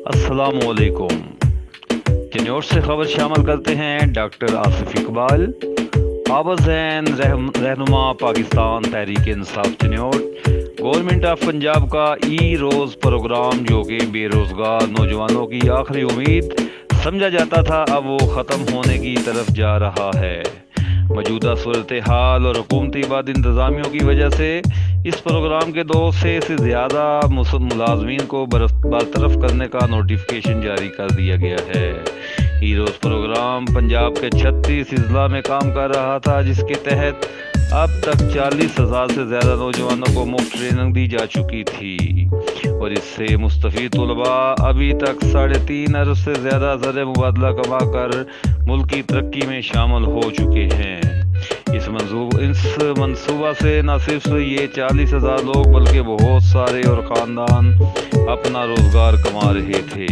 السلام علیکم۔ جنیور سے خبر شامل کرتے ہیں ڈاکٹر آصف اقبال، آبز اینڈ رہنما پاکستان تحریک انصاف جنیور۔ گورنمنٹ آف پنجاب کا ای روز پروگرام جو کہ بے روزگار نوجوانوں کی آخری امید سمجھا جاتا تھا، اب وہ ختم ہونے کی طرف جا رہا ہے۔ موجودہ صورتحال اور حکومتی بد انتظامیوں کی وجہ سے اس پروگرام کے 200 سے زیادہ ملازمین کو برطرف کرنے کا نوٹیفیکیشن جاری کر دیا گیا ہے۔ ہیروز پروگرام پنجاب کے 36 اضلاع میں کام کر رہا تھا، جس کے تحت اب تک 40,000 سے زیادہ نوجوانوں کو مفت ٹریننگ دی جا چکی تھی، اور اس سے مستفید طلباء ابھی تک 3.5 ارب سے زیادہ زر مبادلہ کما کر ملک کی ترقی میں شامل ہو چکے ہیں۔ اس منصوبہ سے نہ صرف یہ 40,000 لوگ بلکہ بہت سارے اور خاندان اپنا روزگار کما رہے تھے،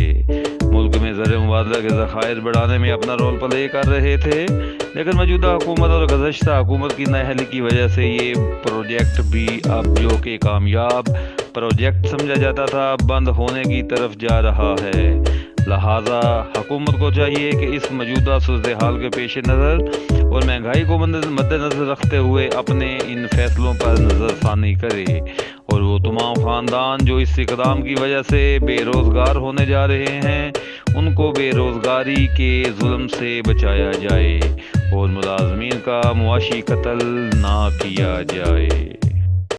ملک میں زر مبادلہ کے ذخائر بڑھانے میں اپنا رول پلے کر رہے تھے۔ لیکن موجودہ حکومت اور گزشتہ حکومت کی نااہلی کی وجہ سے یہ پروجیکٹ بھی اب جو کہ کامیاب پروجیکٹ سمجھا جاتا تھا، بند ہونے کی طرف جا رہا ہے۔ لہٰذا حکومت کو چاہیے کہ اس موجودہ صورتحال کے پیش نظر اور مہنگائی کو مد نظر رکھتے ہوئے اپنے ان فیصلوں پر نظر ثانی کرے، اور وہ تمام خاندان جو اس اقدام کی وجہ سے بے روزگار ہونے جا رہے ہیں، ان کو بے روزگاری کے ظلم سے بچایا جائے اور ملازمین کا معاشی قتل نہ کیا جائے۔